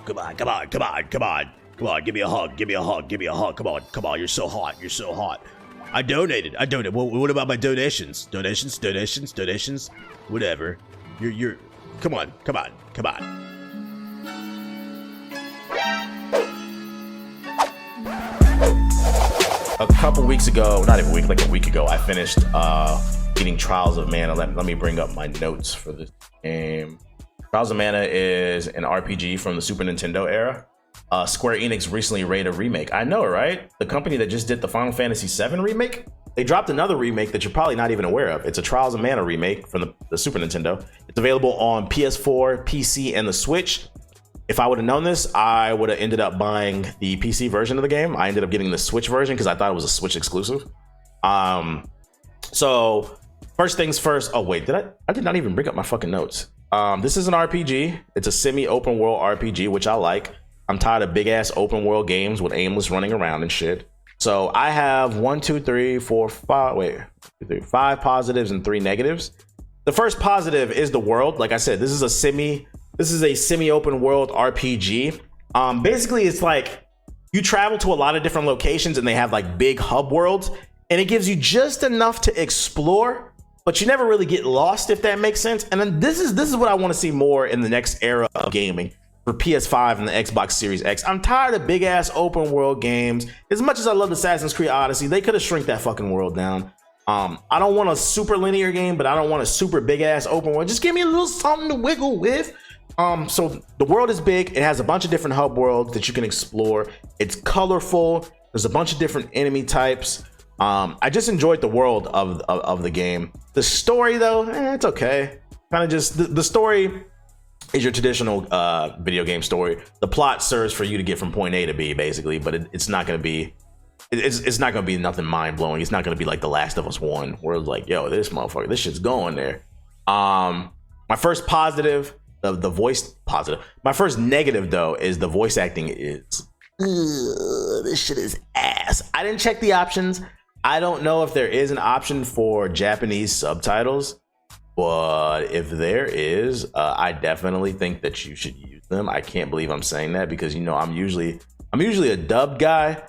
Come on, come on, come on, come on. Come on, give me a hug, give me a hug, give me a hug. Come on, come on, you're so hot, you're so hot. I donated. What about my donations? Donations? Whatever. You're, come on, come on, come on. A couple weeks ago, not even a week, like a week ago, I finished beating Trials of Mana. Let me bring up my notes for this game. Trials of Mana is an RPG from the Super Nintendo era. Square Enix recently made a remake. I know, right? The company that just did the Final Fantasy VII remake, they dropped another remake that you're probably not even aware of. It's a Trials of Mana remake from the Super Nintendo. It's available on PS4, PC, and the Switch. If I would have known this, I would have ended up buying the PC version of the game. I ended up getting the Switch version because I thought it was a Switch exclusive. So first things first. Oh wait, I did not even bring up my fucking notes. This is an RPG. It's a semi-open world RPG, which I like. I'm tired of big ass open world games with aimless running around and shit. So I have 5 positives and 3 negatives. The first positive is the world. Like I said, this is a semi-open world RPG. Basically, it's like you travel to a lot of different locations and they have like big hub worlds, and it gives you just enough to explore, but you never really get lost, if that makes sense. And then this is what I want to see more in the next era of gaming for PS5 and the Xbox Series X. I'm tired of big ass open world games. As much as I love Assassin's Creed Odyssey, they could have shrunk that fucking world down. I don't want a super linear game, but I don't want a super big ass open world. Just give me a little something to wiggle with. So the world is big. It has a bunch of different hub worlds that you can explore. It's colorful. There's a bunch of different enemy types. I just enjoyed the world of the game. The story though, it's okay. Kind of just the story is your traditional video game story. The plot serves for you to get from point A to B basically, but it's not going to be it's not going to be nothing mind-blowing. It's not going to be like The Last of Us 1 where it's like, yo, this motherfucker, this shit's going there. My first positive, the voice positive. My first negative though is the voice acting is this shit is ass. I didn't check the options. I don't know if there is an option for Japanese subtitles, but if there is, I definitely think that you should use them. I can't believe I'm saying that because, you know, I'm usually a dub guy,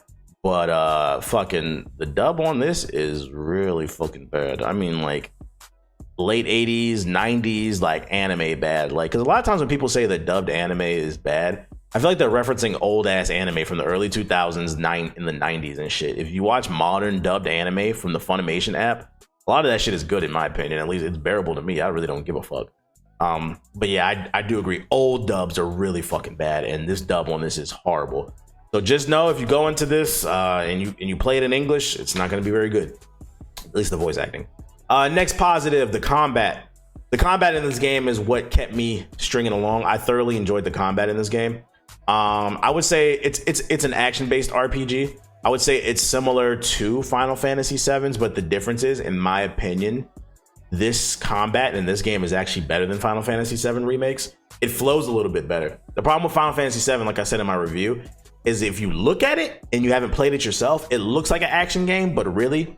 but fucking the dub on this is really fucking bad. I mean, like late 80s, 90s, like anime bad. Like, because a lot of times when people say that dubbed anime is bad, I feel like they're referencing old ass anime from the early 2000s, in the 90s and shit. If you watch modern dubbed anime from the Funimation app, a lot of that shit is good in my opinion. At least it's bearable to me. I really don't give a fuck. But yeah, I do agree. Old dubs are really fucking bad, and this dub on this is horrible. So just know if you go into this and you play it in English, it's not going to be very good. At least the voice acting. Next positive, the combat. The combat in this game is what kept me stringing along. I thoroughly enjoyed the combat in this game. I would say it's an action-based RPG. I would say it's similar to Final Fantasy VII's, but the difference is, in my opinion, this combat in this game is actually better than Final Fantasy VII Remakes. It flows a little bit better. The problem with Final Fantasy VII, like I said in my review, is if you look at it and you haven't played it yourself, it looks like an action game, but really,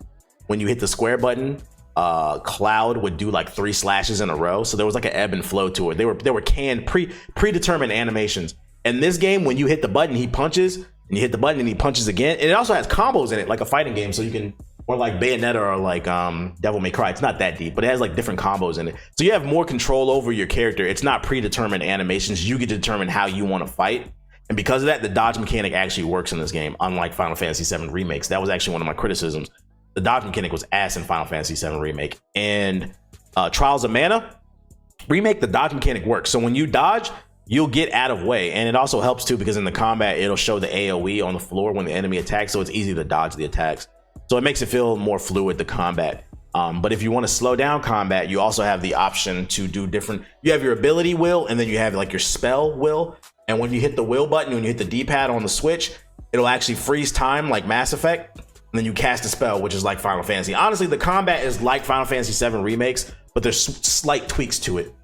when you hit the square button, Cloud would do like 3 slashes in a row. So there was like an ebb and flow to it. They were canned, predetermined animations. In this game, when you hit the button, he punches, and you hit the button and he punches again. And it also has combos in it, like a fighting game. So you can, or like Bayonetta or like Devil May Cry. It's not that deep, but it has like different combos in it. So you have more control over your character. It's not predetermined animations. You get to determine how you want to fight. And because of that, the dodge mechanic actually works in this game, unlike Final Fantasy VII Remakes. That was actually one of my criticisms. The dodge mechanic was ass in Final Fantasy VII Remake. And Trials of Mana Remake, the dodge mechanic works. So when you dodge, you'll get out of way. And it also helps too, because in the combat, it'll show the AoE on the floor when the enemy attacks. So it's easy to dodge the attacks. So it makes it feel more fluid, the combat. But if you want to slow down combat, you also have the option to do different. You have your ability wheel, and then you have like your spell wheel. And when you hit the wheel button, when you hit the D-pad on the Switch, it'll actually freeze time like Mass Effect. And then you cast a spell, which is like Final Fantasy. Honestly, the combat is like Final Fantasy VII Remakes, but there's slight tweaks to it.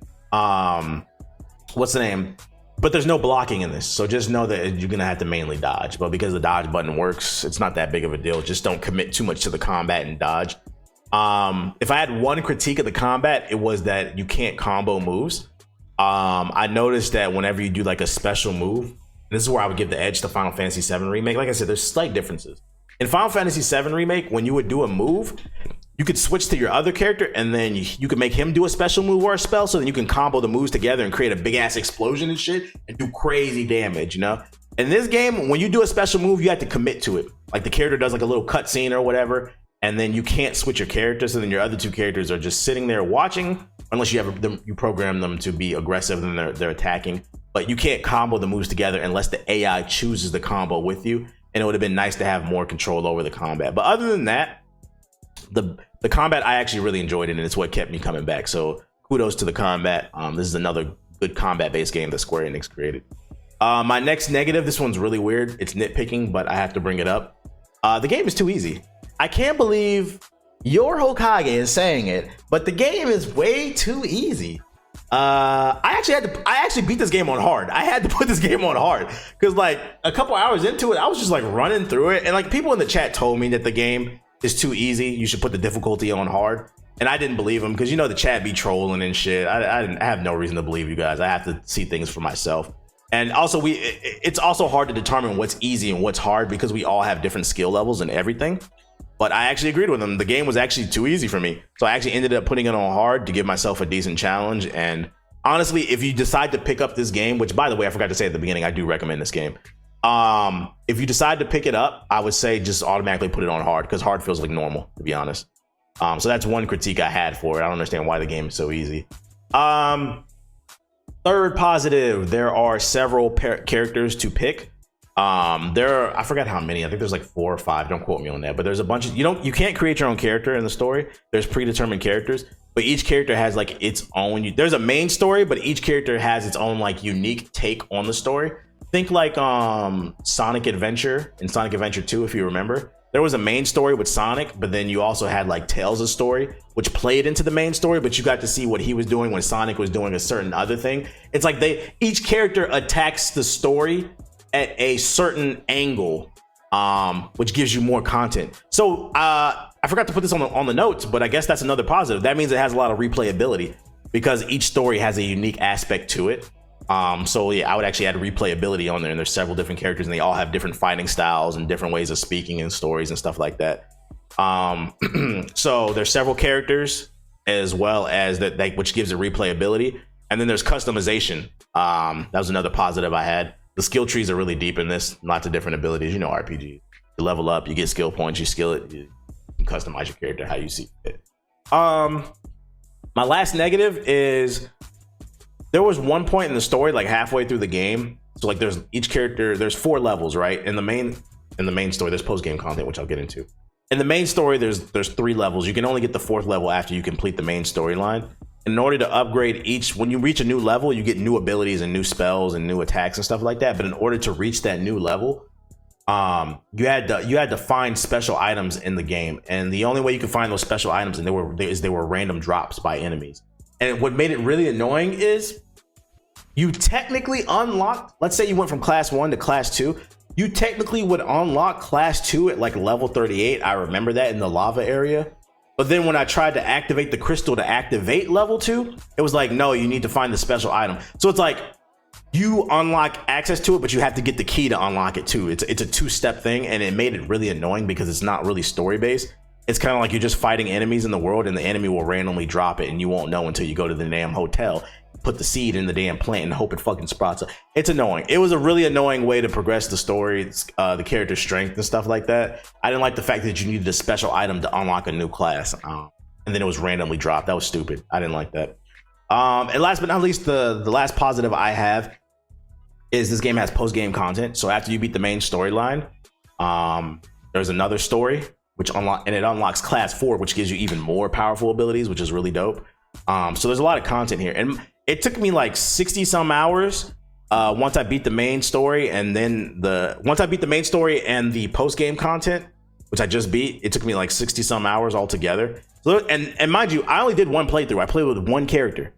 What's the name? But there's no blocking in this. So just know that you're going to have to mainly dodge. But because the dodge button works, it's not that big of a deal. Just don't commit too much to the combat and dodge. If I had one critique of the combat, it was that you can't combo moves. I noticed that whenever you do like a special move, this is where I would give the edge to Final Fantasy 7 Remake. Like I said, there's slight differences. In Final Fantasy 7 Remake, when you would do a move, you could switch to your other character, and then you could make him do a special move or a spell, so then you can combo the moves together and create a big ass explosion and shit and do crazy damage, you know? In this game, when you do a special move, you have to commit to it. Like the character does like a little cutscene or whatever, and then you can't switch your character, so then your other two characters are just sitting there watching, unless you program them to be aggressive and they're attacking. But you can't combo the moves together unless the AI chooses the combo with you, and it would have been nice to have more control over the combat. But other than that, the combat, I actually really enjoyed it, and it's what kept me coming back. So kudos to the combat. This is another good combat-based game that Square Enix created. My next negative, this one's really weird. It's nitpicking, but I have to bring it up. The game is too easy. I can't believe your Hokage is saying it, but the game is way too easy. I actually beat this game on hard. I had to put this game on hard because like a couple hours into it, I was just like running through it, and like people in the chat told me that the game is too easy. You should put the difficulty on hard, and I didn't believe them because you know the chat be trolling and shit. I have no reason to believe you guys. I have to see things for myself. And also it's also hard to determine what's easy and what's hard because we all have different skill levels and everything. But I actually agreed with them. The game was actually too easy for me. So I actually ended up putting it on hard to give myself a decent challenge. And honestly, if you decide to pick up this game, which by the way, I forgot to say at the beginning, I do recommend this game. If you decide to pick it up, I would say just automatically put it on hard because hard feels like normal, to be honest. So that's one critique I had for it. I don't understand why the game is so easy. Third positive, there are several characters to pick. I forgot how many. I think there's like 4 or 5. Don't quote me on that. But there's a bunch of you can't create your own character in the story. There's predetermined characters, but each character has like its own. There's a main story, but each character has its own like unique take on the story. Think like Sonic Adventure in Sonic Adventure 2, if you remember. There was a main story with Sonic, but then you also had like Tails' story, which played into the main story, but you got to see what he was doing when Sonic was doing a certain other thing. It's like each character attacks the story at a certain angle, which gives you more content. So I forgot to put this on the notes, but I guess that's another positive. That means it has a lot of replayability because each story has a unique aspect to it. So yeah, I would actually add replayability on there, and there's several different characters and they all have different fighting styles and different ways of speaking in stories and stuff like that. So there's several characters as well as that which gives it replayability. And then there's customization. That was another positive I had. The skill trees are really deep in this, lots of different abilities, you know, RPG. You level up, you get skill points, you skill it, you can customize your character how you see it. My last negative is there was one point in the story, like halfway through the game. So like there's each character, there's 4 levels, right? In the main story, there's post-game content, which I'll get into. In the main story, there's 3 levels. You can only get the 4th level after you complete the main storyline. In order to upgrade when you reach a new level, you get new abilities and new spells and new attacks and stuff like that. But in order to reach that new level, you had to find special items in the game. And the only way you could find those special items they were random drops by enemies. And what made it really annoying is you technically unlocked, let's say you went from class 1 to class 2, you technically would unlock class 2 at like level 38. I remember that in the lava area. But then when I tried to activate the crystal to activate level 2, it was like, no, you need to find the special item. So it's like you unlock access to it, but you have to get the key to unlock it too. It's a 2-step thing, and it made it really annoying because it's not really story based. It's kind of like you're just fighting enemies in the world, and the enemy will randomly drop it, and you won't know until you go to the damn hotel, put the seed in the damn plant, and hope it fucking sprouts up. It's annoying. It was a really annoying way to progress the story, the character strength and stuff like that. I didn't like the fact that you needed a special item to unlock a new class, and then it was randomly dropped. That was stupid. I didn't like that. And last but not least, the last positive I have is this game has post-game content. So after you beat the main storyline, there's another story which it unlocks class 4, which gives you even more powerful abilities, which is really dope. So there's a lot of content here, and it took me like 60 some hours once I beat the main story, and then once I beat the main story and the post-game content, which I just beat, it took me like 60 some hours altogether. So, and mind you, I only did one playthrough. I played with one character.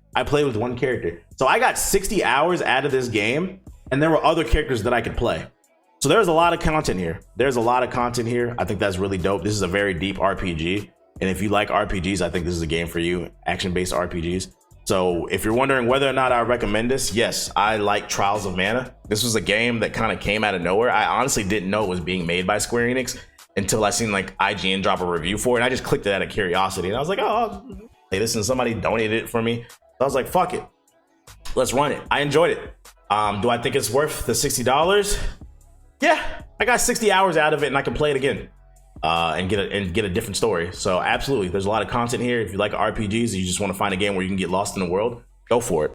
So I got 60 hours out of this game, and there were other characters that I could play. So there's a lot of content here. I think that's really dope. This is a very deep RPG. And if you like RPGs, I think this is a game for you. Action-based RPGs. So if you're wondering whether or not I recommend this, yes, I like Trials of Mana. This was a game that kind of came out of nowhere. I honestly didn't know it was being made by Square Enix until I seen like IGN drop a review for it. And I just clicked it out of curiosity. And I was like, oh, I'll play this, and somebody donated it for me. So I was like, fuck it. Let's run it. I enjoyed it. Do I think it's worth the $60? Yeah, I got 60 hours out of it and I can play it again. And get a different story. So absolutely, there's a lot of content here. If you like RPGs and you just want to find a game where you can get lost in the world, go for it.